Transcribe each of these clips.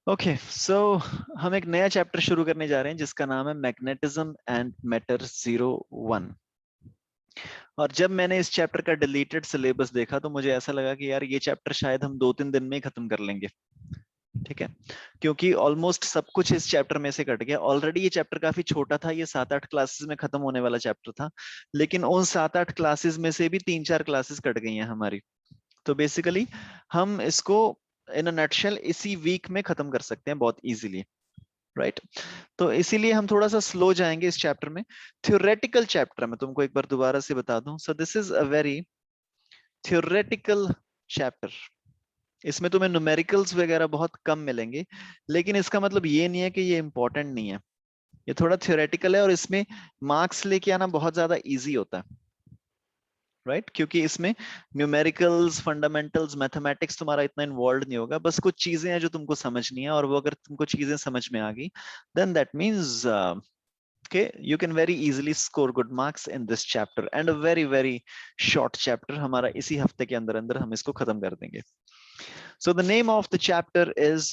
Okay so हम एक नया चैप्टर शुरू करने जा रहे हैं जिसका नाम है मैग्नेटिज्म एंड मैटर 01। और जब मैंने इस चैप्टर का डिलीटेड सिलेबस देखा तो मुझे ऐसा लगा कि यार ये चैप्टर शायद हम 2-3 दिन में ही खत्म कर लेंगे। ठीक है, क्योंकि ऑलमोस्ट सब कुछ इस चैप्टर में से कट गया। ऑलरेडी ये चैप्टर काफी छोटा था, ये 7-8 क्लासेस में खत्म होने वाला चैप्टर था, लेकिन उन 7-8 क्लासेस में से भी 3-4 क्लासेस कट गई हैं हमारी। तो बेसिकली हम इसको इन अ नटशेल इसी वीक में खत्म कर सकते हैं बहुत इजीली, राइट। तो इसीलिए हम थोड़ा सा स्लो जाएंगे इस चैप्टर में। थ्योरेटिकल चैप्टर में तुमको एक बार दोबारा से बता दूं, सो this is a very theoretical chapter. इसमें तुम्हें न्यूमेरिकल्स वगैरह बहुत कम मिलेंगे, लेकिन इसका मतलब ये नहीं है कि ये इंपॉर्टेंट नहीं है। ये थोड़ा थ्योरेटिकल है और इसमें मार्क्स लेके आना बहुत ज्यादा इजी होता है, राइट क्योंकि इसमें न्यूमेरिकल्स, फंडामेंटल्स, मैथमेटिक्स तुम्हारा इतना इन्वॉल्व नहीं होगा। बस कुछ चीजें हैं जो तुमको समझनी है, और वो अगर तुमको चीजें समझ में आ गई then that means okay, you can very easily score good marks in this chapter, and a very very short chapter हमारा इसी हफ्ते के अंदर अंदर हम इसको खत्म कर देंगे। So the name of the chapter is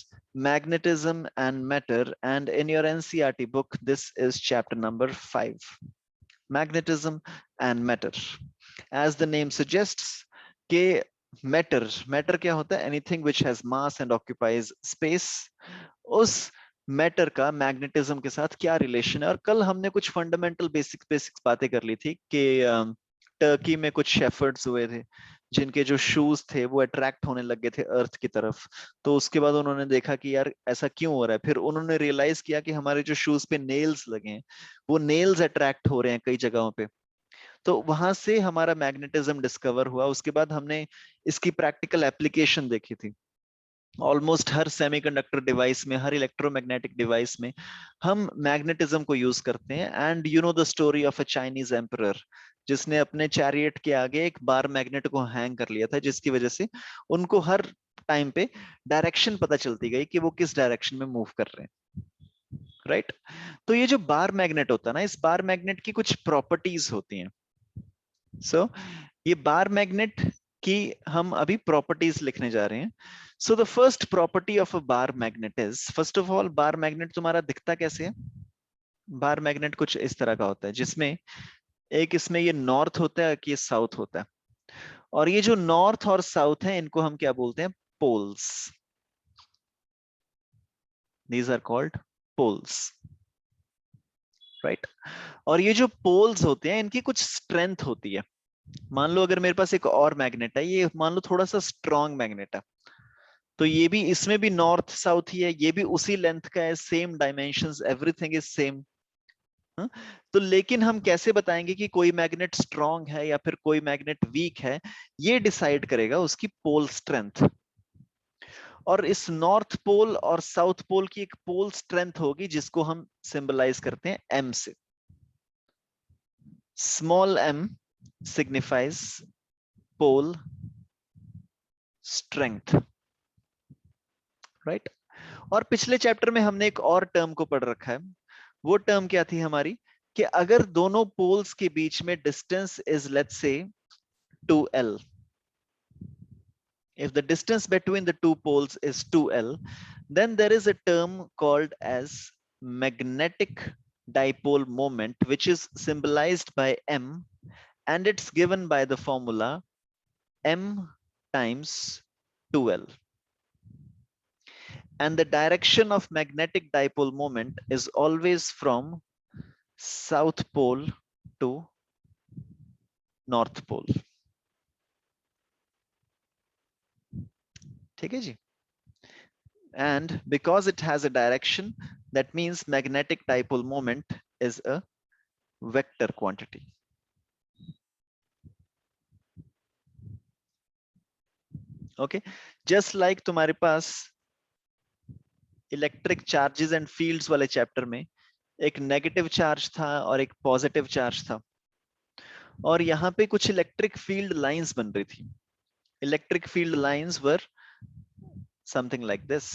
magnetism and matter, and in your NCERT book this is chapter number 5, magnetism and matter. As the name suggests कि मैटर क्या होता है? Anything which has mass and occupies space. उस matter का magnetism के साथ क्या relation है? और कल हमने कुछ फंडामेंटल बेसिक्स बातें कर ली थी कि टर्की में कुछ शेफर्ड्स हुए थे जिनके जो शूज थे वो अट्रैक्ट होने लग गए थे अर्थ की तरफ। तो उसके बाद उन्होंने देखा कि यार ऐसा क्यों हो रहा है। फिर उन्होंने रियलाइज किया कि हमारे जो शूज पे नेल्स लगे हैं वो नेल्स अट्रैक्ट हो रहे हैं कई जगहों पे। तो वहां से हमारा मैग्नेटिज्म डिस्कवर हुआ। उसके बाद हमने इसकी प्रैक्टिकल एप्लीकेशन देखी थी। ऑलमोस्ट हर सेमीकंडक्टर डिवाइस में, हर इलेक्ट्रोमैग्नेटिक डिवाइस में हम मैग्नेटिज्म को यूज करते हैं। And you know the story of a Chinese emperor जिसने अपने चैरियट के आगे एक बार मैग्नेट को हैंग कर लिया था, जिसकी वजह से उनको हर टाइम पे डायरेक्शन पता चलती गई कि वो किस डायरेक्शन में मूव कर रहे हैं, राइट। तो ये जो बार मैग्नेट होता है ना, इस बार मैग्नेट की कुछ प्रॉपर्टीज होती हैं। सो ये बार मैग्नेट की हम अभी प्रॉपर्टीज लिखने जा रहे हैं। So the first property of a bar magnet is, first of all bar magnet तुम्हारा दिखता कैसे है? बार मैग्नेट कुछ इस तरह का होता है जिसमें एक इसमें ये नॉर्थ होता है कि ये साउथ होता है। और ये जो नॉर्थ और साउथ है इनको हम क्या बोलते हैं? Poles. These are called poles, right. और ये जो पोल्स होते हैं इनकी कुछ स्ट्रेंथ होती है। मान लो अगर मेरे पास एक और मैग्नेट है, ये मान लो थोड़ा सा स्ट्रॉन्ग मैग्नेट है, तो ये भी, इसमें भी नॉर्थ साउथ ही है, ये भी उसी लेंथ का है, same dimensions, everything is same. तो लेकिन हम कैसे बताएंगे कि कोई मैग्नेट स्ट्रॉन्ग है या फिर कोई मैग्नेट वीक है? ये डिसाइड करेगा उसकी पोल स्ट्रेंथ। और इस नॉर्थ पोल और साउथ पोल की एक पोल स्ट्रेंथ होगी जिसको हम सिंबलाइज करते हैं एम से। Small M signifies pole strength, right. और पिछले चैप्टर में हमने एक और टर्म को पढ़ रखा है। वो टर्म क्या थी हमारी? कि अगर दोनों पोल्स के बीच में distance is let's say 2l, if the distance between the two poles is 2l, then there is a term called as magnetic dipole moment, which is symbolized by m, and it's given by the formula m times 2l. And the direction of magnetic dipole moment is always from south pole to north pole. ठीक है जी? And because it has a direction, that means magnetic dipole moment is a vector quantity. Okay, just like तुम्हारे पास electric charges and fields वाले chapter में एक negative charge था और एक positive charge था, और यहाँ पे कुछ इलेक्ट्रिक फील्ड लाइंस बन रही थी। Electric field lines were something like this.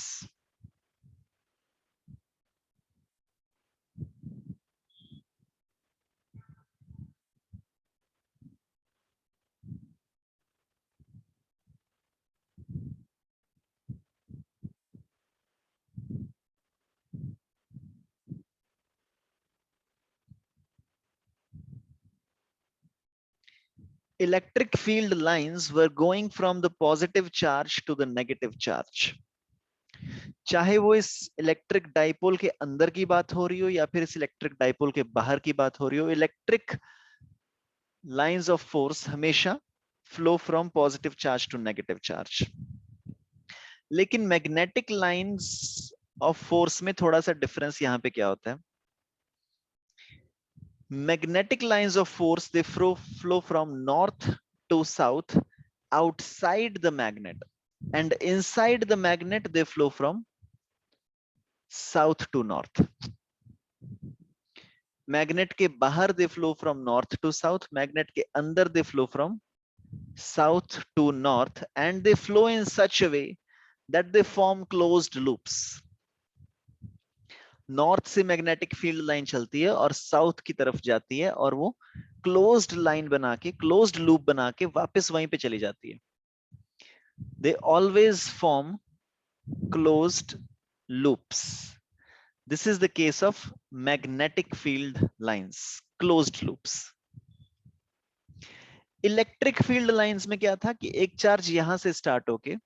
electric field lines were going from the positive charge to the negative charge. चाहे वो इस इलेक्ट्रिक डाइपोल के अंदर की बात हो रही हो या फिर इस इलेक्ट्रिक डाइपोल के बाहर की बात हो रही हो, इलेक्ट्रिक लाइंस ऑफ फोर्स हमेशा flow from positive charge to negative charge. लेकिन मैग्नेटिक लाइंस ऑफ फोर्स में थोड़ा सा डिफरेंस यहां पे क्या होता है. Magnetic lines of force, they flow from north to south outside the magnet, and inside the magnet they flow from south to north. Magnet के बाहर they flow from north to south, magnet के अंदर they flow from south to north, and they flow in such a way that they form closed loops. North से magnetic field line चलती है और south की तरफ जाती है और वो क्लोज्ड लाइन बना के, क्लोज्ड लूप बना के वापस वहीं पे चली जाती है. They always form closed loops. This is the case of magnetic field lines, closed loops. Electric field lines में क्या था कि एक चार्ज यहां से स्टार्ट होके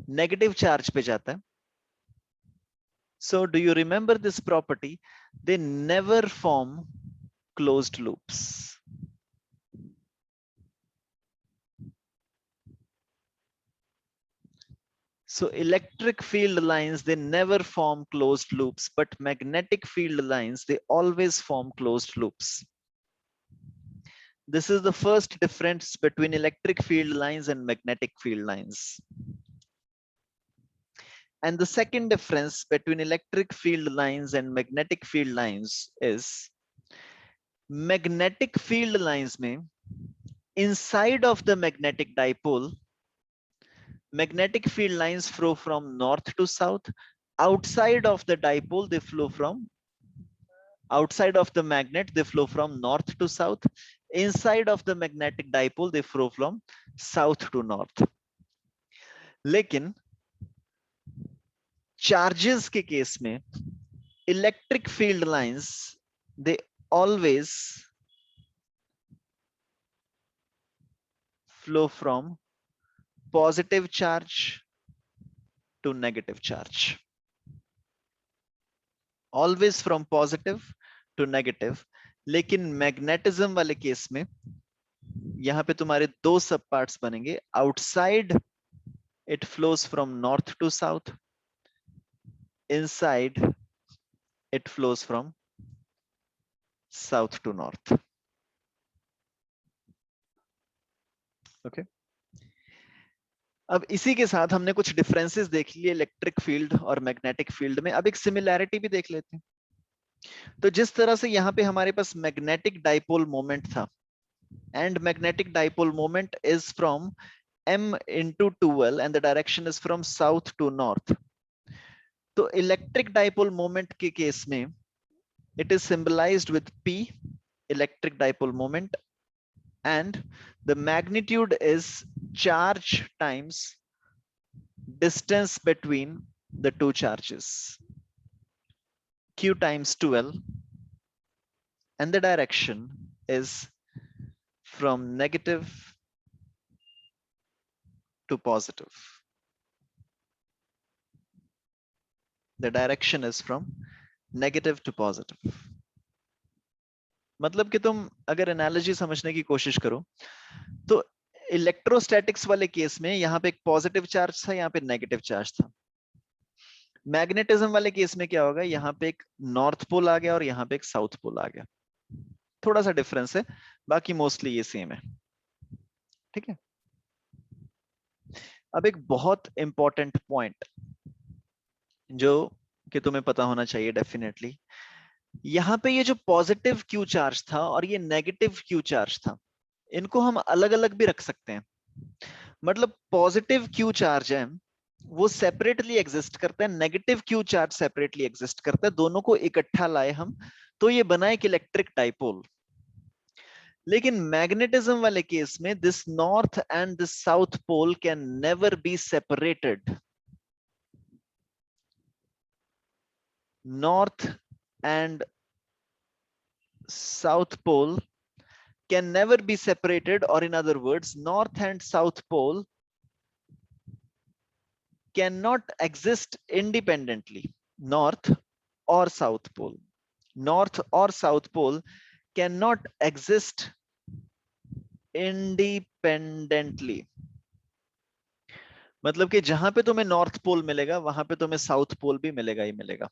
नेगेटिव चार्ज पे जाता है. So do you remember this property? They never form closed loops. So electric field lines, they never form closed loops, but magnetic field lines, they always form closed loops. This is the first difference between electric field lines and magnetic field lines. And the second difference between electric field lines and magnetic field lines is magnetic field lines mein, inside of the magnetic dipole, magnetic field lines flow from north to south. Outside of the dipole, they flow from, outside of the magnet, they flow from north to south. Inside of the magnetic dipole, they flow from south to north. लेकिन charges के case में electric field lines, they always flow from positive charge to negative charge. Always from positive to negative. लेकिन magnetism वाले case में यहां पे तुम्हारे दो सब पार्ट्स बनेंगे. Outside it flows from north to south. Inside it flows from south to north. Okay. अब इसी के साथ हमने कुछ डिफरेंसेस देख लिए इलेक्ट्रिक फील्ड और मैग्नेटिक फील्ड में. अब एक सिमिलैरिटी भी देख लेते हैं. तो जिस तरह से यहाँ पे हमारे पास मैग्नेटिक डाइपोल मोमेंट था, and magnetic dipole moment is from m into 2l and the direction is from south to north. तो इलेक्ट्रिक डाइपोल मोमेंट के केस में it is symbolized with p, electric dipole moment, and the magnitude is charge times distance between the two charges, q times 2l, and the direction is from negative to positive. The direction is from negative to positive. मतलब कि तुम अगर analogy समझने की कोशिश करो तो electrostatics वाले केस में यहाँ पे एक पॉजिटिव चार्ज था, यहाँ पे नेगेटिव चार्ज था. मैग्नेटिज्म वाले केस में क्या होगा, यहाँ पे एक नॉर्थ पोल आ गया और यहाँ पे एक साउथ पोल आ गया. थोड़ा सा डिफरेंस है, बाकी मोस्टली ये सेम है. ठीक है. अब एक बहुत इंपॉर्टेंट पॉइंट जो कि तुम्हें पता होना चाहिए डेफिनेटली. यहाँ पे ये जो पॉजिटिव क्यू चार्ज था और ये नेगेटिव क्यू चार्ज था, इनको हम अलग अलग भी रख सकते हैं. मतलब पॉजिटिव क्यू चार्ज है वो सेपरेटली एग्जिस्ट करता है, negative Q charge separately exist करता है. दोनों को इकट्ठा लाए हम तो ये बना एक इलेक्ट्रिक डाइपोल. लेकिन मैग्नेटिज्म वाले केस में this north end this south pole can never be separated. North and south pole can never be separated, or in other words, north and south pole cannot exist independently. North or south pole. North or south pole cannot exist independently. मतलब कि जहां पे तुम्हें north pole मिलेगा वहां पे तुम्हें south pole भी मिलेगा ही मिलेगा।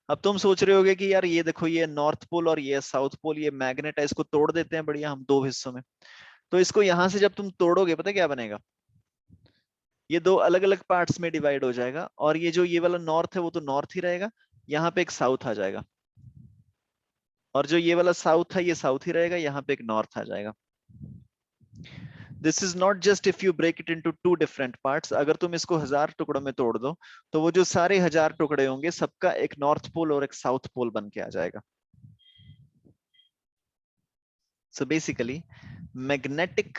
अब तुम सोच रहे होगे कि यार ये देखो, ये नॉर्थ पोल और ये साउथ पोल, ये मैग्नेट है, इसको तोड़ देते हैं बढ़िया हम दो हिस्सों में। तो इसको यहां से जब तुम तोड़ोगे पता क्या बनेगा, ये दो अलग अलग पार्ट्स में डिवाइड हो जाएगा, और ये जो ये वाला नॉर्थ है वो तो नॉर्थ ही रहेगा, यहाँ पे एक साउथ आ जाएगा, और जो ये वाला साउथ है ये साउथ ही रहेगा, यहाँ पे एक नॉर्थ आ जाएगा। This is not just if you break it into two different parts. अगर तुम इसको 1000 टुकड़ों में तोड़ दो तो वो जो सारे 1000 टुकड़े होंगे सबका एक नॉर्थ पोल और एक साउथ पोल बन के आ जाएगा। So basically magnetic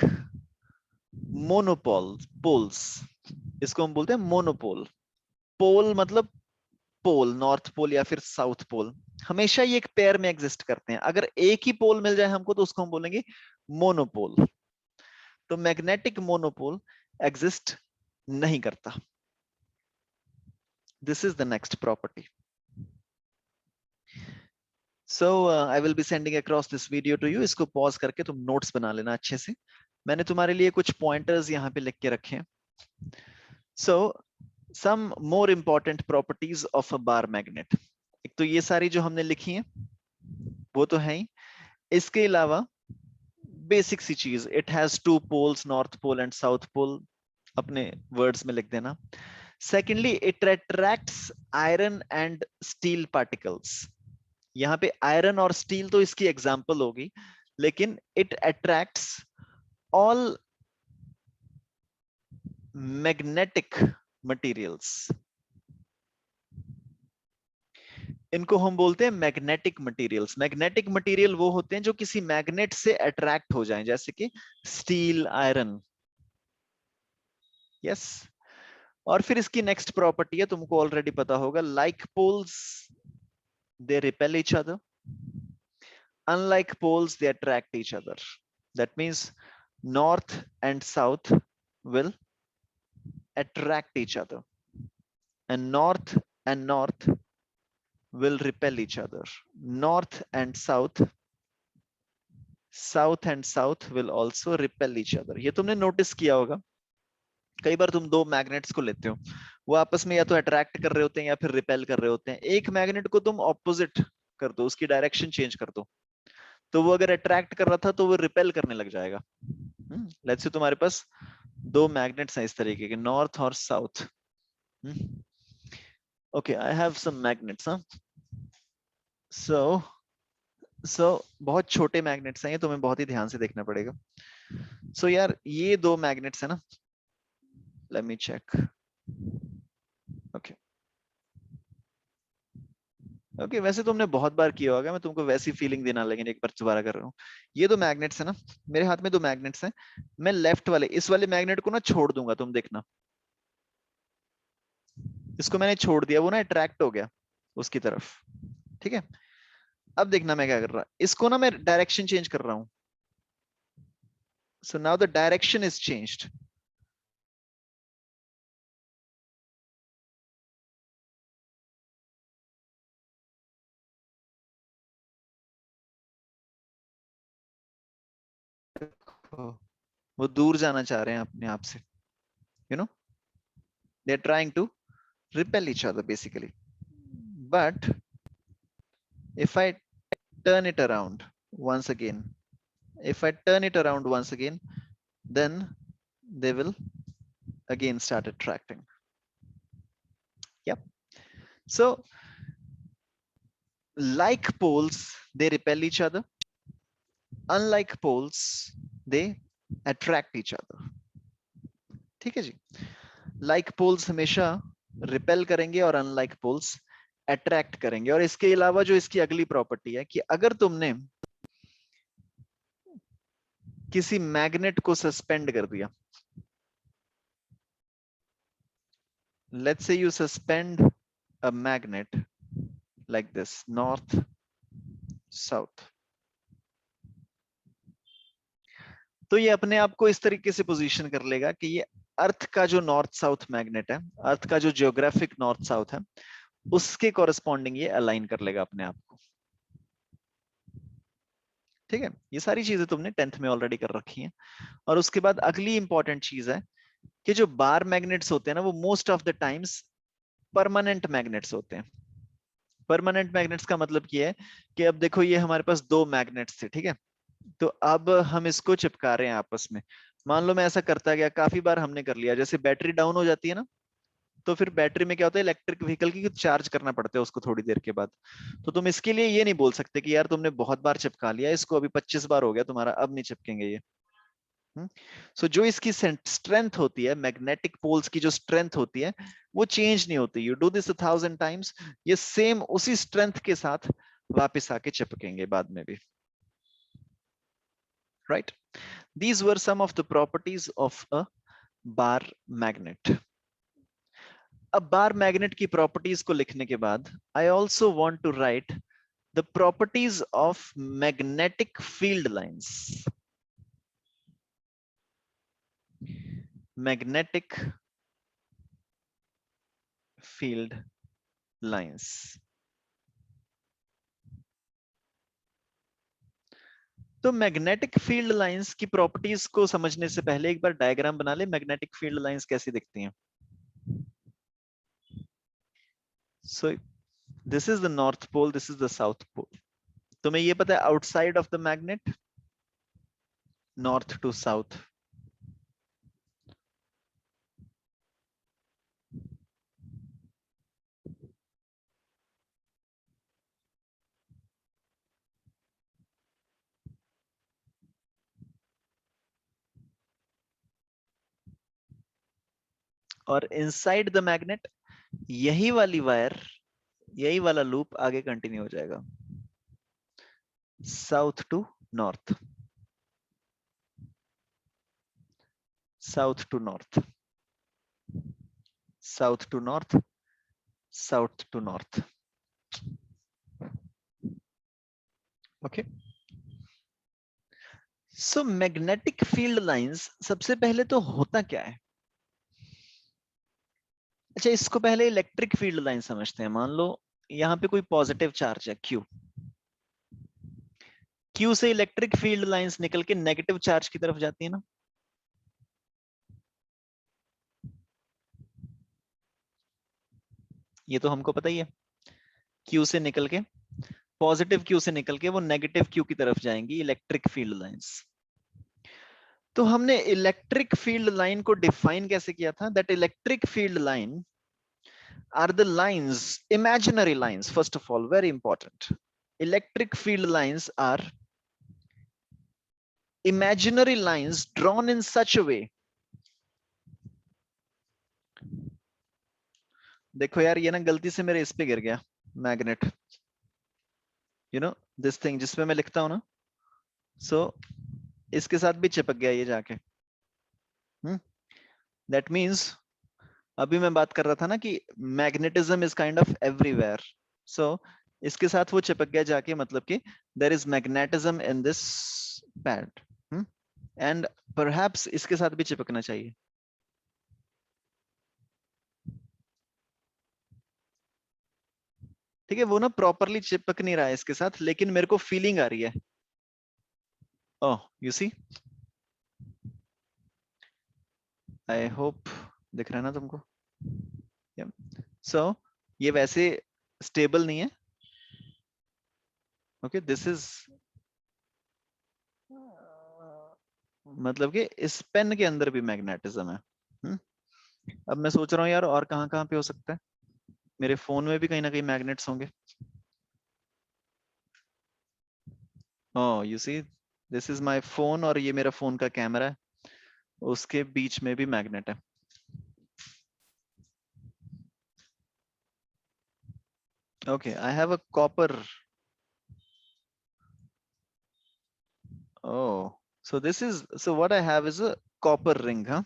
monopole poles, इसको हम बोलते हैं मोनोपोल। पोल मतलब पोल, नॉर्थ पोल या फिर साउथ पोल, हमेशा ये एक पेयर में एग्जिस्ट करते हैं। अगर एक ही पोल मिल जाए हमको तो उसको हम बोलेंगे मोनोपोल। तो मैग्नेटिक मोनोपोल एग्जिस्ट नहीं करता। This is the next property. So I will be sending across this video to you. इसको पॉज करके तुम नोट्स बना लेना अच्छे से। मैंने तुम्हारे लिए कुछ पॉइंटर्स यहाँ पे लिख के रखे हैं। So some more important properties of a bar magnet. एक तो ये सारी जो हमने लिखी हैं वो तो है ही, इसके अलावा बेसिक सी चीज, it has two poles, north pole and south pole, अपने वर्ड्स में लिख देना। Secondly it attracts iron and steel particles. यहाँ पे आयरन और स्टील तो इसकी एग्जाम्पल होगी, लेकिन it attracts all magnetic materials. इनको हम बोलते हैं मैग्नेटिक मटेरियल्स। मैग्नेटिक मटेरियल वो होते हैं जो किसी मैग्नेट से अट्रैक्ट हो जाएं, जैसे कि स्टील, आयरन। यस। और फिर इसकी नेक्स्ट प्रॉपर्टी है, तुमको ऑलरेडी पता होगा, like poles they repel each other, unlike poles they attract each other. That means north and south will attract each other, and north will repel each other. North and south will also repel each other. ये तुमने notice किया होगा, कई बार तुम दो magnets को लेते हो, वो आपस में या तो अट्रैक्ट कर रहे होते हैं या फिर रिपेल कर रहे होते हैं। एक मैग्नेट को तुम ऑपोजिट कर दो, उसकी डायरेक्शन चेंज कर दो, तो वो अगर अट्रैक्ट कर रहा था तो वो रिपेल करने लग जाएगा। लेट्स से तुम्हारे पास दो मैग्नेट्स हैं इस तरीके के, नॉर्थ और south. Okay, I have some magnets. So बहुत छोटे मैग्नेट्स हैं ये, तुम्हें बहुत ही ध्यान से देखना पड़ेगा। सो यार ये दो मैग्नेट्स है ना, let me check. Okay okay, वैसे तुमने बहुत बार किया होगा, मैं तुमको वैसी फीलिंग देना, लेकिन एक बार दोबारा कर रहा हूँ। ये दो मैग्नेट्स है ना, मेरे हाथ में दो मैग्नेट्स हैं। मैं लेफ्ट वाले, इस वाले मैग्नेट को ना छोड़ दूंगा, तुम देखना। इसको मैंने छोड़ दिया, वो ना अट्रैक्ट हो गया उसकी तरफ। ठीक है, अब देखना मैं क्या कर रहा, इसको ना मैं डायरेक्शन चेंज कर रहा हूं। So now the direction is changed. वो दूर जाना चाह रहे हैं अपने आप से, you know, they are trying to repel each other basically. But if I turn it around once again, then they will again start attracting. Yep. So like poles they repel each other, unlike poles they attract each other. ठीक है जी, like poles हमेशा repel करेंगे और unlike poles attract करेंगे। और इसके अलावा जो इसकी अगली प्रॉपर्टी है कि अगर तुमने किसी मैग्नेट को सस्पेंड कर दिया, let's say you suspend a magnet like this, north south, तो ये अपने आप को इस तरीके से पोजीशन कर लेगा कि ये अर्थ का जो नॉर्थ साउथ मैग्नेट है, अर्थ का जो जियोग्राफिक नॉर्थ साउथ है, उसके कॉरेस्पॉन्डिंग ये अलाइन कर लेगा अपने आप को। ठीक है, ये सारी चीजें तुमने 10th में ऑलरेडी कर रखी हैं। और उसके बाद अगली इंपॉर्टेंट चीज है कि जो बार मैग्नेट्स होते हैं ना, वो most of the times permanent magnets होते हैं। परमानेंट मैग्नेट्स का मतलब ये है कि अब देखो ये हमारे पास दो मैग्नेट्स थे, ठीक है, तो अब हम इसको चिपका रहे हैं आपस में। मान लो मैं ऐसा करता गया, काफी बार हमने कर लिया, जैसे बैटरी डाउन हो जाती है ना, तो फिर बैटरी में क्या होता है, इलेक्ट्रिक व्हीकल की चार्ज करना पड़ता है उसको थोड़ी देर के बाद। तो तुम इसके लिए ये नहीं बोल सकते कि यार तुमने बहुत बार चिपका लिया इसको, अभी 25 बार हो गया तुम्हारा, अब नहीं चिपकेंगे ये। सो जो इसकी स्ट्रेंथ होती है, मैग्नेटिक पोल्स की जो स्ट्रेंथ होती है, वो चेंज नहीं होती। यू डू दिस 1000 टाइम्स, ये सेम उसी स्ट्रेंथ के साथ वापस आके चिपकेंगे बाद में भी। Right, these were some of the properties of a bar magnet. अब बार मैग्नेट की प्रॉपर्टीज को लिखने के बाद I also want to write the properties of magnetic field lines. Magnetic field lines. तो मैग्नेटिक फील्ड लाइंस की properties को समझने से पहले एक बार डायग्राम बना ले, मैग्नेटिक फील्ड लाइंस कैसी दिखती हैं। So this is the north pole, this is the south pole. तुम्हें ये पता है outside of the magnet, north to south. और इनसाइड द मैग्नेट यही वाली वायर, यही वाला लूप आगे कंटिन्यू हो जाएगा, south to north, south to north, south to north, south to north. Okay, so magnetic field lines, सबसे पहले तो होता क्या है। अच्छा, इसको पहले इलेक्ट्रिक फील्ड लाइन समझते हैं। मान लो यहाँ पे कोई पॉजिटिव चार्ज है Q, Q से इलेक्ट्रिक फील्ड लाइंस निकल के नेगेटिव चार्ज की तरफ जाती है ना। ये तो हमको पता ही है, Q से निकल के, पॉजिटिव Q से निकल के वो नेगेटिव Q की तरफ जाएंगी इलेक्ट्रिक फील्ड लाइंस। तो हमने इलेक्ट्रिक फील्ड लाइन को डिफाइन कैसे किया था, that electric field line are the lines, imaginary lines, first of all, very important. Electric field lines are imaginary lines drawn in such a way. देखो यार, ये ना गलती से मेरे इस पे गिर गया magnet, you know this thing जिसपे मैं लिखता हूं ना, सो इसके साथ भी चिपक गया ये जाके। दैट मीन्स अभी मैं बात कर रहा था ना कि magnetism is kind of everywhere, so इसके साथ वो चिपक गया जाके, मतलब कि there is magnetism in this pad, and perhaps इसके साथ भी चिपकना चाहिए। ठीक है, वो ना प्रॉपरली चिपक नहीं रहा है इसके साथ, लेकिन मेरे को फीलिंग आ रही है। ओह, यू सी, आई होप दिख रहा है ना तुमको। सो ये वैसे स्टेबल नहीं है। ओके, दिस इज, मतलब कि इस पेन के अंदर भी मैग्नेटिज्म है। अब मैं सोच रहा हूँ यार, और कहाँ कहाँ पे हो सकता है। मेरे फोन में भी कहीं ना कहीं मैग्नेट्स होंगे। Oh, you see, this is my phone और ये मेरा फोन का कैमरा है, उसके बीच में भी मैग्नेट है। Okay, I have a copper. Oh, so this is, so what I have is a copper ring, हाँ।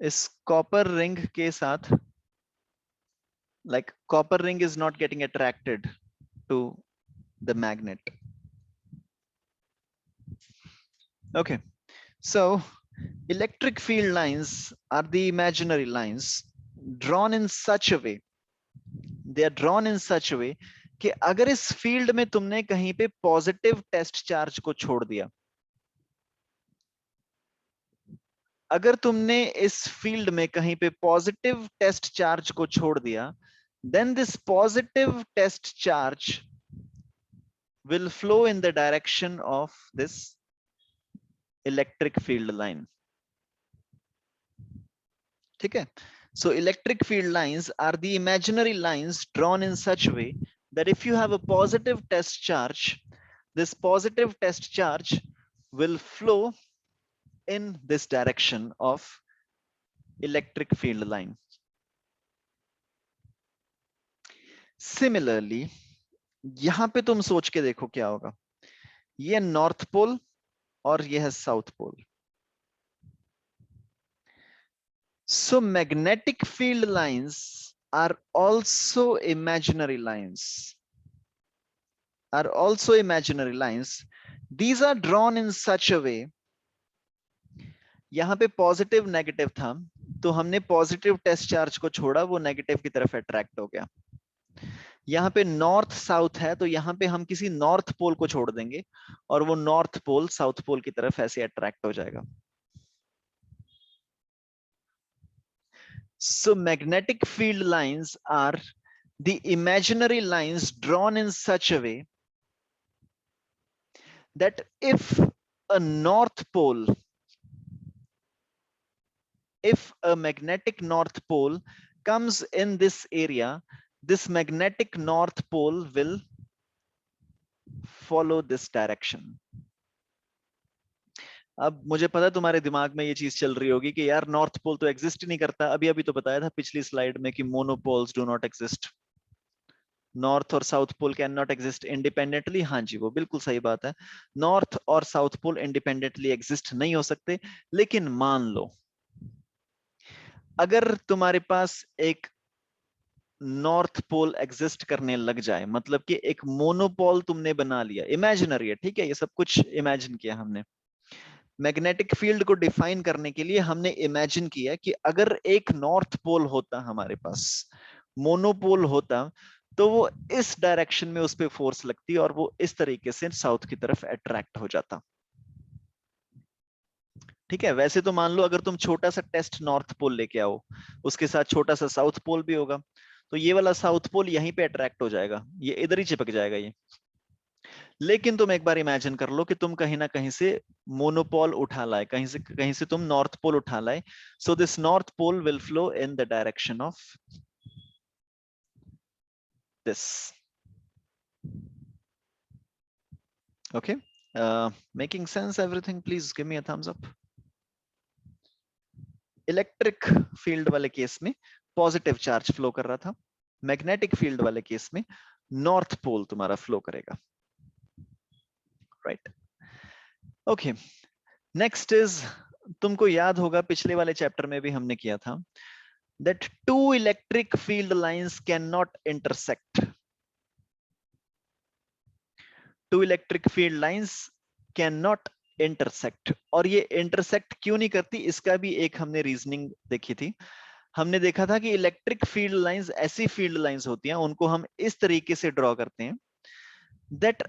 इस कॉपर रिंग के साथ, like copper ring is not getting attracted to the magnet. Okay, So electric field lines are the imaginary lines drawn in such a way, they are drawn in such a way कि अगर इस field में तुमने कहीं पे positive test charge को छोड़ दिया, अगर तुमने इस फील्ड में कहीं पे पॉजिटिव टेस्ट चार्ज को छोड़ दिया, then this positive test charge will flow in the direction of this electric field line. ठीक है? So electric field lines are the imaginary lines drawn in such a way that if you have a positive test charge, this positive test charge will flow in this direction of electric field line. Similarly, यहां पे तुम सोच के देखो क्या होगा, ये north pole और ये है south pole. So magnetic field lines are also imaginary lines. Are also imaginary lines. These are drawn in such a way. यहाँ पे पॉजिटिव नेगेटिव था, तो हमने पॉजिटिव टेस्ट चार्ज को छोड़ा, वो नेगेटिव की तरफ अट्रैक्ट हो गया. यहाँ पे नॉर्थ साउथ है, तो यहाँ पे हम किसी नॉर्थ पोल को छोड़ देंगे और वो नॉर्थ पोल साउथ पोल की तरफ ऐसे अट्रैक्ट हो जाएगा. So magnetic field lines are the imaginary lines drawn in such a way that if a north pole, if a magnetic north pole comes in this area, this magnetic north pole will follow this direction. अब मुझे पता तुम्हारे दिमाग में ये चीज चल रही होगी कि यार नॉर्थ पोल तो एग्जिस्ट ही नहीं करता, अभी अभी तो बताया था पिछली स्लाइड में कि monopoles do not exist, north और south pole can not exist independently. हाँ जी, वो बिल्कुल सही बात है, नॉर्थ और साउथ पोल इंडिपेंडेंटली एग्जिस्ट नहीं हो सकते. लेकिन मान लो अगर तुम्हारे पास एक नॉर्थ पोल एग्जिस्ट करने लग जाए, मतलब कि एक मोनोपोल तुमने बना लिया, इमेजिनरी है, ठीक है, ये सब कुछ इमेजिन किया हमने. मैग्नेटिक फील्ड को डिफाइन करने के लिए हमने इमेजिन किया कि अगर एक नॉर्थ पोल होता हमारे पास, मोनोपोल होता, तो वो इस डायरेक्शन में उस पे फोर्स लगती और वो इस तरीके से साउथ की तरफ अट्रैक्ट हो जाता. ठीक है, वैसे तो मान लो अगर तुम छोटा सा टेस्ट नॉर्थ पोल लेके आओ, उसके साथ छोटा सा साउथ पोल भी होगा, तो ये वाला साउथ पोल यहीं पे अट्रैक्ट हो जाएगा, ये इधर ही चिपक जाएगा ये. लेकिन तुम एक बार इमेजिन कर लो कि तुम कहीं ना कहीं से मोनोपोल उठा लाए, कहीं से तुम नॉर्थ पोल उठा लाए. So this north pole will flow in the direction of this. Okay, making sense everything? Please give me a thumbs up. Electric field वाले केस में पॉजिटिव चार्ज फ्लो कर रहा था, मैग्नेटिक फील्ड वाले case में north pole तुम्हारा flow करेगा. Right, okay. Next is, तुमको याद होगा पिछले वाले चैप्टर में भी हमने किया था, that two electric field lines cannot intersect. Two electric field lines cannot intersect. और ये intersect क्यों नहीं करती, इसका भी एक हमने रीजनिंग देखी थी. हमने देखा था कि इलेक्ट्रिक फील्ड लाइंस ऐसी फील्ड लाइंस होती हैं, उनको हम इस तरीके से ड्रॉ करते हैं, that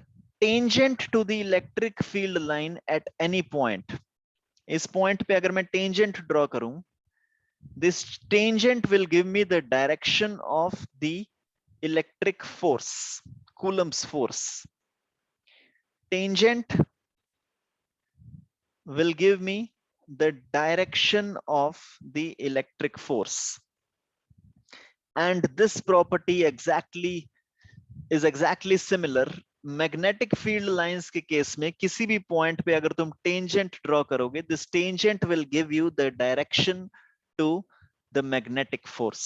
tangent to the electric field line at any point. इस पॉइंट पे अगर मैं टेंजेंट ड्रॉ करूं, this tangent will give me the direction of the electric force, Coulomb's force. Tangent will give me the direction of the electric force, and this property is exactly similar magnetic field lines के case में. किसी भी point पे अगर तुम tangent draw करोगे, this tangent will give you the direction to the magnetic force.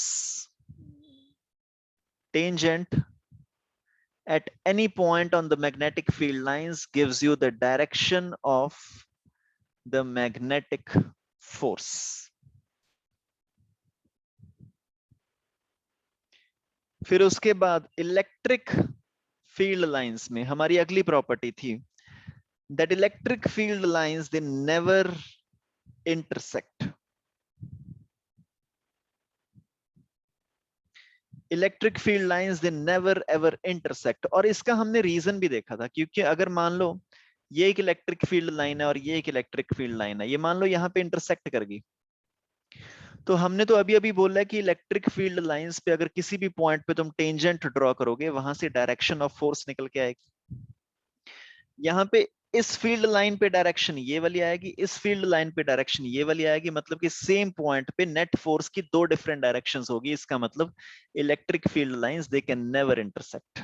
Tangent at any point on the magnetic field lines gives you the direction of the magnetic force. फिर उसके बाद electric field lines में हमारी अगली property थी that electric field lines, they never intersect. Electric field lines they never ever intersect. और इसका हमने रीजन भी देखा था, क्योंकि अगर मान लो ये एक इलेक्ट्रिक फील्ड लाइन है और ये एक इलेक्ट्रिक फील्ड लाइन है, ये मान लो यहाँ पे इंटरसेक्ट कर गई, तो हमने तो अभी अभी बोला कि इलेक्ट्रिक फील्ड लाइंस पे अगर किसी भी पॉइंट पे तुम टेंजेंट ड्रॉ करोगे, वहां से डायरेक्शन ऑफ फोर्स निकल के आएगी। यहाँ पे इस फील्ड लाइन पे डायरेक्शन ये वाली आएगी, इस फील्ड लाइन पे डायरेक्शन ये वाली आएगी, मतलब कि सेम पॉइंट पे नेट फोर्स की दो डिफरेंट डायरेक्शंस होगी। इसका मतलब electric field lines they can never intersect,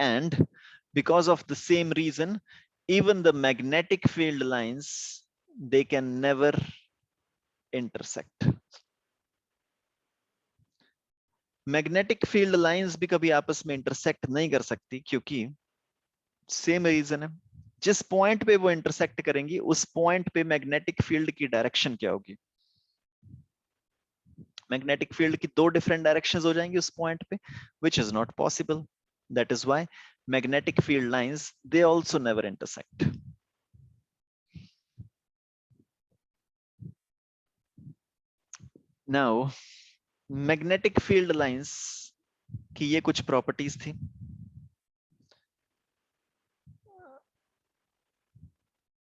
and because of the same reason even the magnetic field lines they can never intersect. Magnetic field lines भी कभी आपस में इंटरसेक्ट नहीं कर सकती, क्योंकि सेम रीजन है, जिस पॉइंट पे वो इंटरसेक्ट करेंगी उस पॉइंट पे मैग्नेटिक फील्ड की डायरेक्शन क्या होगी। मैग्नेटिक फील्ड की दो डिफरेंट डायरेक्शंस हो जाएंगी उस पॉइंट पे, which is not possible. That is why magnetic field lines they also never intersect. Now magnetic field lines की ये कुछ प्रॉपर्टीज थी।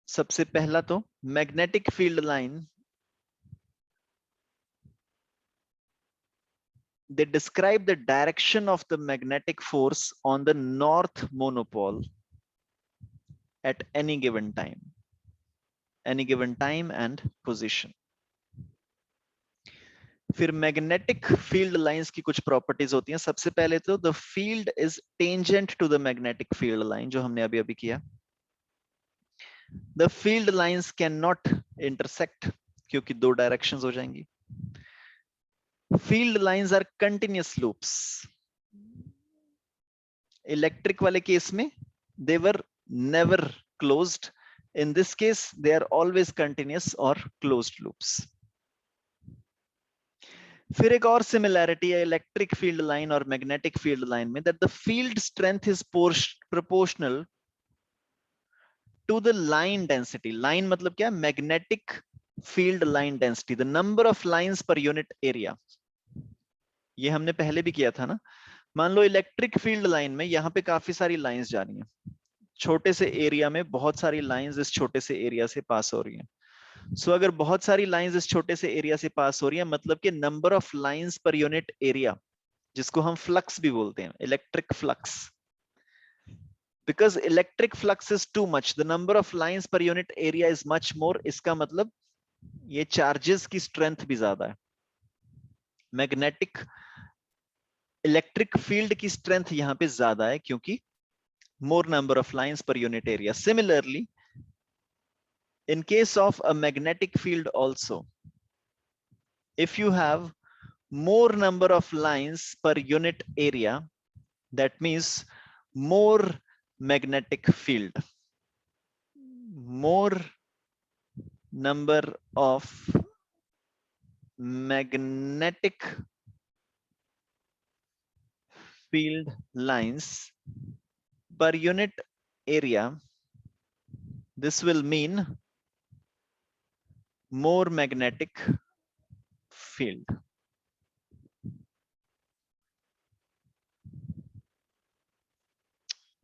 सबसे पहला तो magnetic field line they describe the direction of the magnetic force on the north monopole at any given time and position. फिर magnetic field lines की कुछ प्रॉपर्टीज होती हैं। सबसे पहले तो the field is tangent to the magnetic field line, जो हमने अभी अभी किया। The field lines can not intersect, क्योंकि दो डायरेक्शंस हो जाएंगी। Field lines are continuous loops. Electric वाले केस में they were never closed, in this case they are always continuous और क्लोज्ड लूप्स। फिर एक और सिमिलैरिटी है इलेक्ट्रिक फील्ड लाइन और मैग्नेटिक फील्ड लाइन में, that the field strength is proportional to the line density. Line मतलब क्या? Magnetic field line density, the number of lines per unit area. ये हमने पहले भी किया था ना। मान लो इलेक्ट्रिक फील्ड लाइन में यहाँ पे काफी सारी लाइंस जा रही हैं, छोटे से एरिया में बहुत सारी लाइंस इस छोटे से एरिया से पास हो रही हैं। सो अगर बहुत सारी लाइंस इस छोटे से एरिया से पास हो रही है, मतलब कि number of lines per unit area, जिसको हम फ्लक्स भी बोलते हैं, electric flux, because electric flux is too much, the number of lines per unit area is much more. इसका मतलब ये चार्जेस की स्ट्रेंथ भी ज्यादा है। मैग्नेटिक इलेक्ट्रिक फील्ड की स्ट्रेंथ यहां पे ज्यादा है, क्योंकि मोर number of lines per unit area. Similarly in case of a magnetic field also, if you have more number of lines per unit area, that means more magnetic field, more number of magnetic field lines per unit area, this will mean more magnetic field.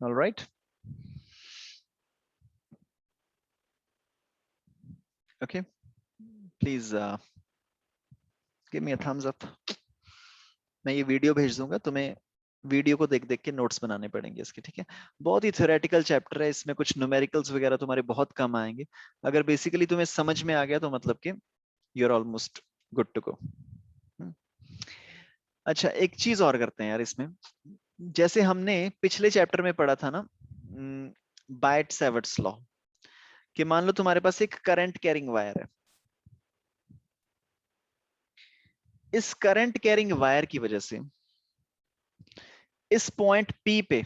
All right. Okay. Please give me a thumbs up. मैं ये video भेज दूंगा तुम्हें, video को देख देख के notes बनाने पड़ेंगे इसके, ठीक है। बहुत ही थ्योरेटिकल चैप्टर है, इसमें कुछ न्यूमेरिकल्स वगैरह तुम्हारे बहुत कम आएंगे। अगर बेसिकली तुम्हें समझ में आ गया तो मतलब कि you are almost good to go. अच्छा, एक चीज और करते हैं यार इसमें, जैसे हमने पिछले चैप्टर में पढ़ा था ना बायट-सैवर्ट्स लॉ, कि मान लो तुम्हारे पास एक करंट कैरिंग वायर है। इस करंट कैरिंग वायर की वजह से इस पॉइंट P पे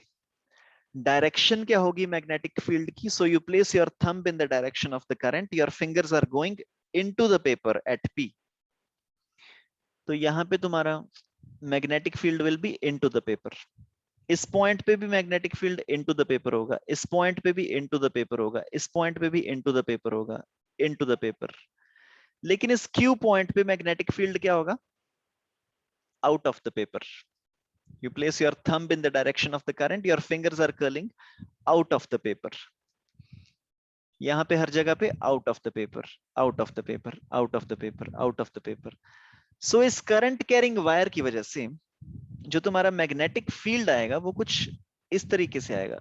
डायरेक्शन क्या होगी मैग्नेटिक फील्ड की? So you place your thumb in the direction of the current, your fingers are going into the paper at P। तो यहां पे तुम्हारा magnetic field will be into the paper. इस point पे भी magnetic field into the paper होगा, इस point पे भी इनटू द पेपर होगा, इस पॉइंट पे भी इनटू द पेपर होगा, इनटू द पेपर। लेकिन इस Q पॉइंट पे मैग्नेटिक फील्ड क्या होगा? Out of the paper. You place your thumb in the direction of the current, your fingers are curling out of the paper. यहाँ पे हर जगह पे out of the paper, out of the paper, out of the paper, out of the paper. So इस current carrying wire की वजह से जो तुम्हारा मैग्नेटिक फील्ड आएगा वो कुछ इस तरीके से आएगा।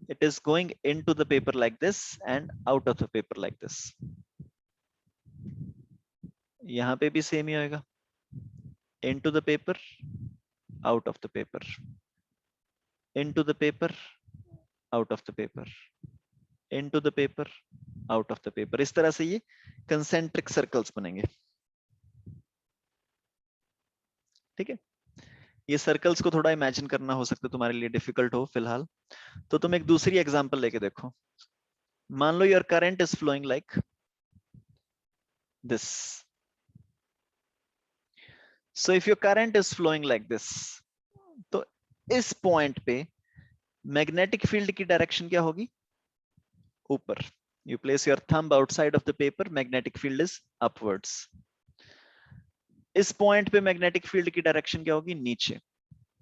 It is going into the paper like this and out of the paper like this. यहाँ पे भी सेम ही होगा, into the paper, out of the paper, into the paper, out of the paper, into the paper, out of the paper. इस तरह से ये concentric circles बनेंगे। ठीक है, ये सर्कल्स को थोड़ा इमेजिन करना हो सकता है तुम्हारे लिए डिफिकल्ट हो फिलहाल, तो तुम एक दूसरी एग्जांपल लेके देखो। मान लो your current is flowing like this. So if your current is flowing like this, तो इस पॉइंट पे मैग्नेटिक फील्ड की डायरेक्शन क्या होगी? ऊपर। You place your thumb outside of the paper, magnetic field is upwards. इस पॉइंट पे magnetic field की डायरेक्शन क्या होगी? नीचे।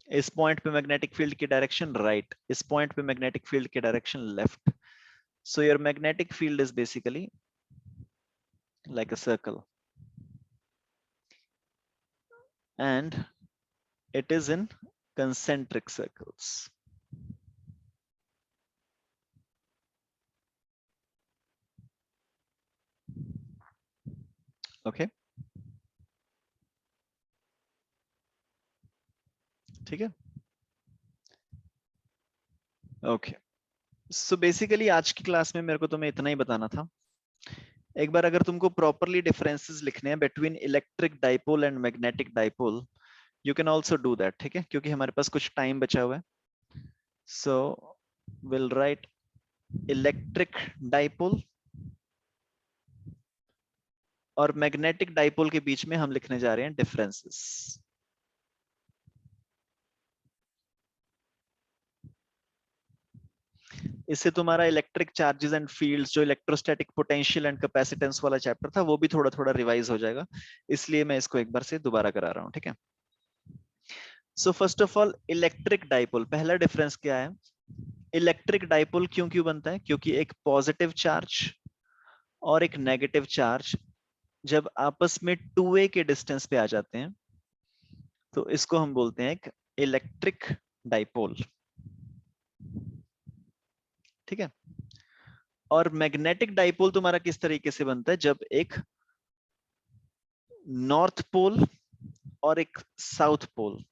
इस पॉइंट पे मैग्नेटिक फील्ड की डायरेक्शन राइट, इस पॉइंट पे मैग्नेटिक फील्ड की direction left. So your magnetic field is basically like a circle and it is in concentric circles. Okay, ठीक है। Okay, so basically आज की क्लास में मेरे को तुम्हें इतना ही बताना था। एक बार अगर तुमको प्रॉपरली डिफरेंसेस लिखने हैं between electric dipole and magnetic dipole, you can also do that. ठीक है, क्योंकि हमारे पास कुछ टाइम बचा हुआ है। So will write electric dipole और मैग्नेटिक डाइपोल के बीच में हम लिखने जा रहे हैं डिफरेंसेस। इससे तुम्हारा इलेक्ट्रिक चार्जेस एंड फील्ड्स, जो इलेक्ट्रोस्टैटिक पोटेंशियल एंड कैपेसिटेंस वाला चैप्टर था, वो भी थोड़ा थोड़ा रिवाइज हो जाएगा, इसलिए मैं इसको एक बार से दोबारा करा रहा हूं। ठीक है, so first of all electric dipole, पहला डिफरेंस क्या है? इलेक्ट्रिक डाइपोल क्यों क्यों बनता है? क्योंकि एक पॉजिटिव चार्ज और एक नेगेटिव चार्ज जब आपस में 2a के डिस्टेंस पे आ जाते हैं तो इसको हम बोलते हैं एक इलेक्ट्रिक डाइपोल। ठीक है, और मैग्नेटिक डाइपोल तुम्हारा किस तरीके से बनता है? जब एक नॉर्थ पोल और एक साउथ पोल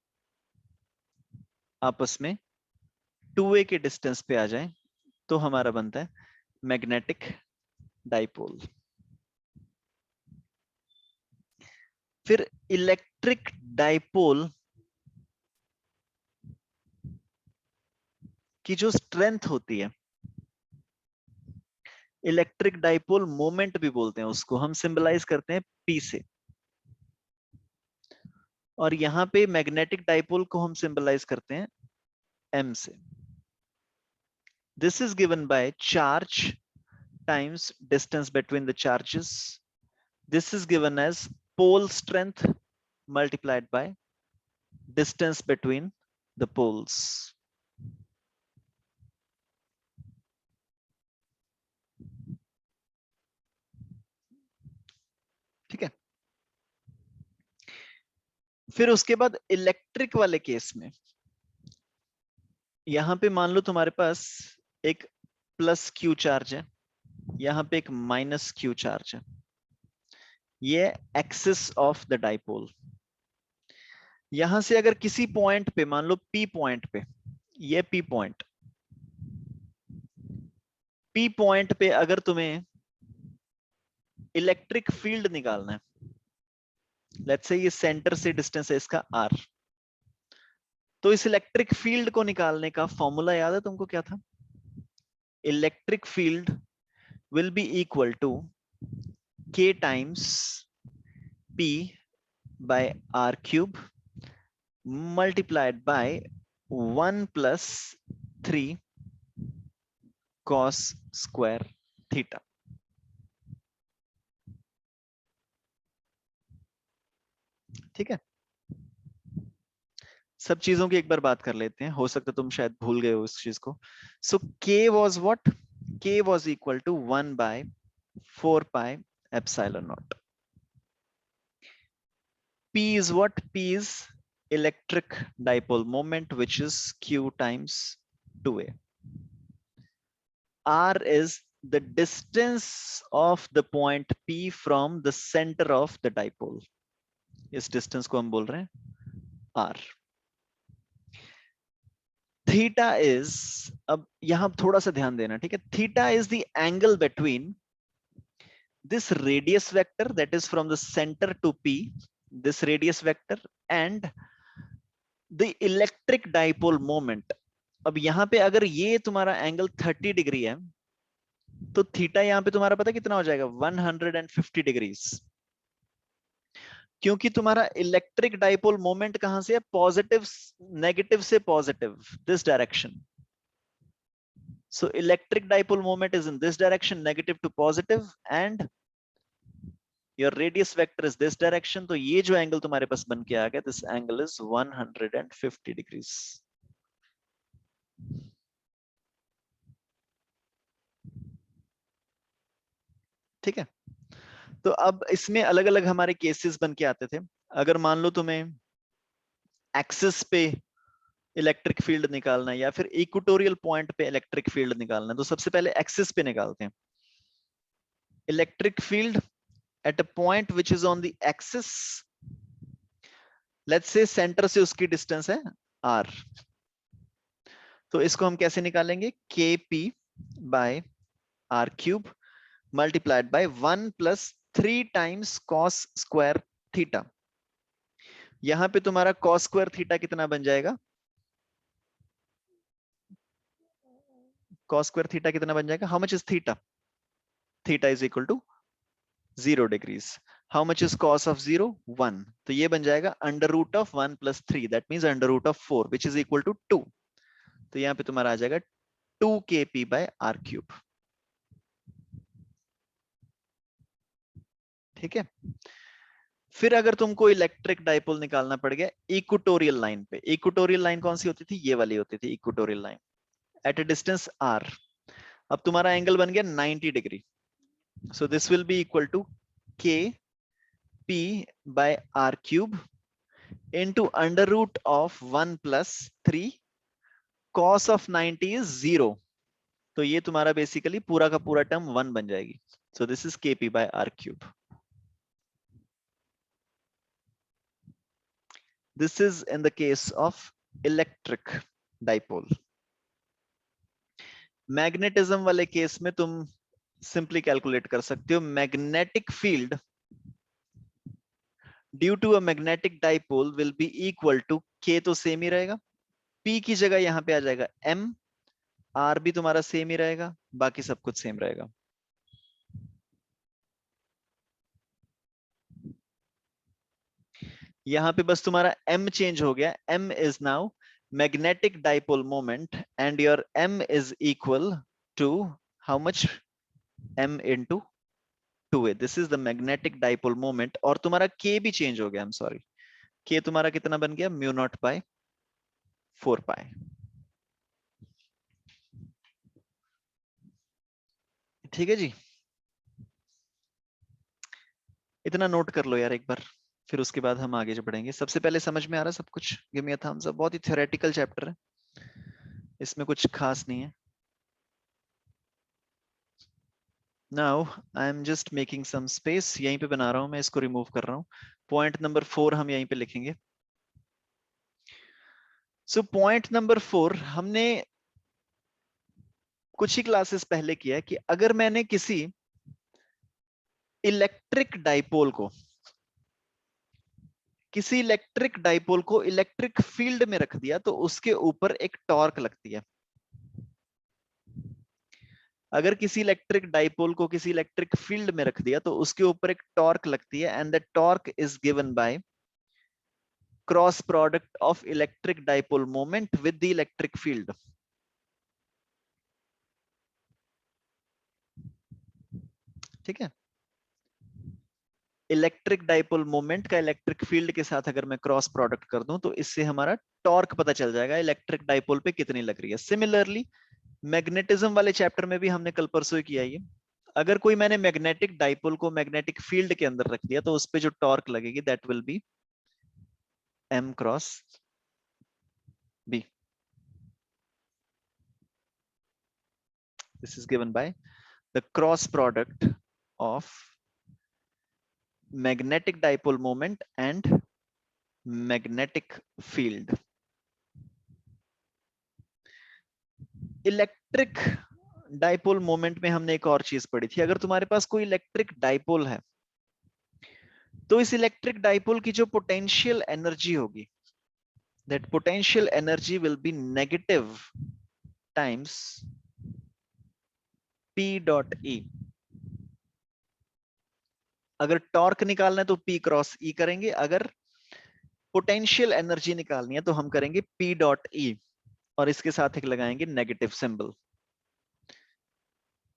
आपस में 2a के डिस्टेंस पे आ जाए तो हमारा बनता है मैग्नेटिक डाइपोल। फिर इलेक्ट्रिक डाइपोल की जो स्ट्रेंथ होती है, इलेक्ट्रिक डाइपोल मोमेंट भी बोलते हैं उसको, हम सिंबलाइज करते हैं P से, और यहां पे मैग्नेटिक डाइपोल को हम सिंबलाइज करते हैं M से। This is given by charge times distance between the charges. This is given as pole strength multiplied by distance between the poles. ठीक है, फिर उसके बाद इलेक्ट्रिक वाले केस में यहां पे मान लो तुम्हारे पास एक प्लस Q चार्ज है, यहां पे एक माइनस Q चार्ज है, ये एक्सिस ऑफ द डाइपोल। यहां से अगर किसी पॉइंट पे, मान लो P पॉइंट पे, ये P पॉइंट, P पॉइंट पे अगर तुम्हें इलेक्ट्रिक फील्ड निकालना है, लेट्स से ये सेंटर से डिस्टेंस है इसका R, तो इस इलेक्ट्रिक फील्ड को निकालने का फॉर्मूला याद है तुमको? क्या था? Electric field will be equal to K times P by R cube multiplied by 1 + 3 cos square theta. ठीक है, सब चीजों की एक बार बात कर लेते हैं, हो सकता तुम शायद भूल गए हो इस चीज को. सो k was what? k was equal to 1 by 4 pi epsilon naught. P is what? P is electric dipole moment, which is q times 2a. R is the distance of the point P from the center of the dipole. इस distance को हम बोल रहे हैं R. Theta is, अब यहां थोड़ा सा ध्यान देना, ठीक है. Theta is the angle between this radius vector that is from the center to P, this radius vector, and the electric dipole moment. अब यहां पे अगर ये तुम्हारा एंगल 30 डिग्री है तो थीटा यहां पे तुम्हारा पता कितना हो जाएगा? 150 डिग्रीज. क्योंकि तुम्हारा इलेक्ट्रिक डाइपोल मोमेंट कहां से है? पॉजिटिव, नेगेटिव से positive, this direction. So electric dipole moment is in this direction, negative to positive, and your radius vector is this direction. तो ये जो एंगल तुम्हारे पास बन के आ गया, दिस एंगल इज 150 डिग्रीज. ठीक है, तो अब इसमें अलग अलग हमारे केसेस बन के आते थे. अगर मान लो तुम्हें एक्सिस पे इलेक्ट्रिक फील्ड निकालना है या फिर इक्वेटोरियल पॉइंट पे इलेक्ट्रिक फील्ड निकालना है, तो सबसे पहले एक्सिस पे निकालते हैं. Electric field at a point which is on the axis, let's say centre से उसकी डिस्टेंस है r. तो इसको हम कैसे निकालेंगे? kp by r cube multiplied by 1 plus 3 times cos square theta. यहां पे तुम्हारा cos स्क्वायर थीटा कितना बन जाएगा? cos स्क्वायर थीटा कितना बन जाएगा? How much is theta? Theta is equal to 0 degrees. How much is cos of 0? 1. तो ये बन जाएगा under root of 1 plus 3, that means under root of 4, which is equal to 2. तो यहाँ पे तुम्हारा आ जाएगा 2 kp बाय r क्यूब. ठीक है, फिर अगर तुमको इलेक्ट्रिक डाइपोल निकालना पड़ गया इक्वेटोरियल लाइन पे. इक्वेटोरियल लाइन कौन सी होती थी? ये वाली होती थी equatorial line at a distance r. अब तुम्हारा एंगल बन गया 90 degree. So this will be equal to k p by r cube into under root of 1 plus 3. cos of 90 is 0. तो ये तुम्हारा बेसिकली पूरा का पूरा टर्म 1 बन जाएगी. सो this is kp by r cube. This is in the case of electric dipole. Magnetism वाले case में तुम सिंपली कैलकुलेट कर सकते हो. Magnetic field due to a magnetic dipole will be equal to k, तो same ही रहेगा. p की जगह यहां पे आ जाएगा m, r भी तुम्हारा सेम ही रहेगा, बाकी सब कुछ सेम रहेगा. यहां पे बस तुम्हारा m चेंज हो गया. m is now magnetic dipole moment and your m is equal to how much? m into 2a. this is the magnetic dipole moment. और तुम्हारा k भी चेंज हो गया. I'm sorry, k तुम्हारा कितना बन गया? म्यू नॉट बाय 4 पाई. ठीक है जी, इतना नोट कर लो यार एक बार, फिर उसके बाद हम आगे जो बढ़ेंगे. सबसे पहले समझ में आ रहा सब कुछ? Give me a thumbs up. बहुत ही थ्योरेटिकल चैप्टर है, इसमें कुछ खास नहीं है. Now I am just making some space. यहीं पे बना रहा हूं मैं, इसको रिमूव कर रहा हूं. पॉइंट नंबर 4 हम यहीं पे लिखेंगे. सो पॉइंट नंबर 4 हमने कुछ ही क्लासेस पहले किया है कि अगर मैंने किसी इलेक्ट्रिक डाइपोल को इलेक्ट्रिक फील्ड में रख दिया तो उसके ऊपर एक टॉर्क लगती है. अगर किसी इलेक्ट्रिक डाइपोल को किसी इलेक्ट्रिक फील्ड में रख दिया तो उसके ऊपर एक टॉर्क लगती है, and the torque is given by cross product of electric dipole moment with the electric field. ठीक है। इलेक्ट्रिक डाइपोल मोमेंट का इलेक्ट्रिक फील्ड के साथ अगर मैं क्रॉस प्रोडक्ट कर दूं तो इससे हमारा टॉर्क पता चल जाएगा इलेक्ट्रिक डाइपोल पे कितनी लग रही है। सिमिलरली मैग्नेटिज्म वाले चैप्टर में भी हमने कल परसों ही किया ये। अगर कोई मैंने मैग्नेटिक डाइपोल को मैग्नेटिक फील्ड के अंदर रख दिया तो उस पे जो टॉर्क लगेगी that will be m cross b. This is given by the cross product of magnetic dipole moment and magnetic field. Electric dipole moment में हमने एक और चीज पढ़ी थी। अगर तुम्हारे पास कोई इलेक्ट्रिक डाइपोल है तो इस इलेक्ट्रिक डाइपोल की जो पोटेंशियल एनर्जी होगी that potential energy will be negative times p dot e. अगर टॉर्क निकालना है तो p क्रॉस e करेंगे, अगर पोटेंशियल एनर्जी निकालनी है तो हम करेंगे p डॉट e और इसके साथ एक लगाएंगे नेगेटिव सिंबल।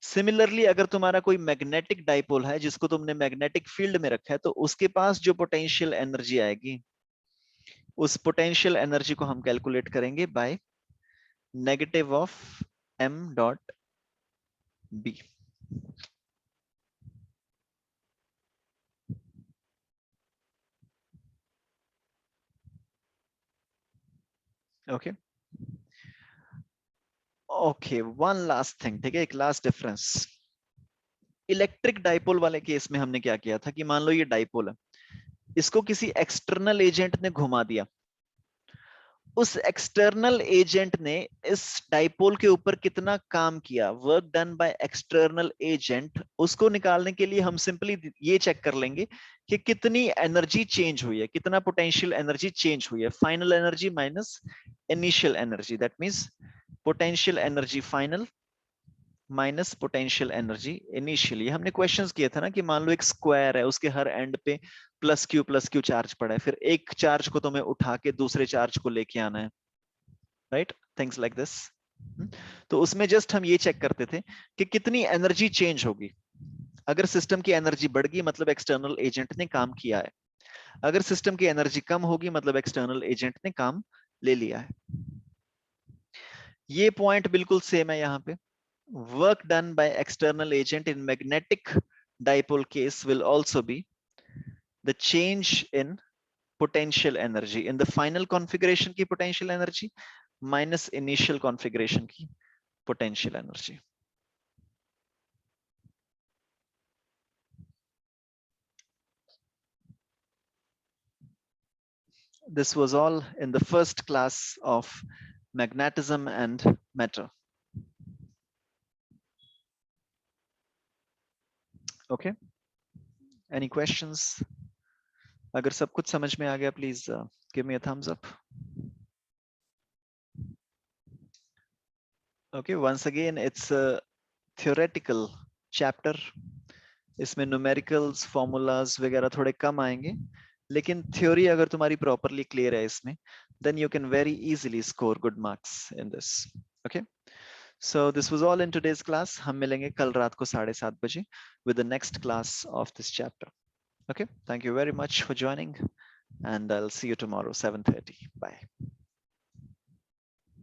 सिमिलरली अगर तुम्हारा कोई मैग्नेटिक डाइपोल है जिसको तुमने मैग्नेटिक फील्ड में रखा है तो उसके पास जो पोटेंशियल एनर्जी आएगी उस पोटेंशियल एनर्जी को हम कैलकुलेट करेंगे by negative of m dot b. Okay okay, one last thing, ठीक है, एक लास्ट डिफरेंस। इलेक्ट्रिक डाइपोल वाले केस में हमने क्या किया था कि मान लो ये डाइपोल है, इसको किसी एक्सटर्नल एजेंट ने घुमा दिया। उस एक्सटर्नल एजेंट ने इस डाइपोल के ऊपर कितना काम किया, work done by external agent, उसको निकालने के लिए हम सिंपली ये चेक कर लेंगे कि कितनी एनर्जी चेंज हुई है, कितना पोटेंशियल एनर्जी चेंज हुई है। Final energy minus initial energy, that means potential energy final minus potential energy initially. हमने क्वेश्चंस किए थे ना कि मान लो एक स्क्वायर है, उसके हर एंड पे प्लस क्यू चार्ज पड़ा है, फिर एक चार्ज को तुम्हें उठा के दूसरे चार्ज को लेके आना है, राइट, थिंग्स लाइक दिस। तो उसमें जस्ट हम ये चेक करते थे कि कितनी एनर्जी चेंज होगी। अगर सिस्टम की एनर्जी बढ़ गई मतलब एक्सटर्नल एजेंट ने काम किया है, अगर सिस्टम की एनर्जी कम होगी मतलब एक्सटर्नल एजेंट ने काम ले लिया है। ये पॉइंट बिल्कुल सेम है यहाँ पे। Work done by external agent in magnetic dipole case will also be the change in potential energy in the final configuration की potential energy minus initial configuration की potential energy. This was all in the first class of magnetism and matter. Okay, any questions? अगर सब कुछ समझ में आ गया please give me a thumbs up. Okay, once again it's a theoretical chapter. इसमें numericals formulas वगैरह थोड़े कम आएंगे, लेकिन थ्योरी अगर तुम्हारी प्रॉपरली क्लियर है इसमें then you can very easily score good marks in this. Okay, so this was all in today's class. हम मिलेंगे कल रात को 7:30 बजे with the next class of this chapter. Okay, thank you very much for joining and I will see you tomorrow 7:30. Bye.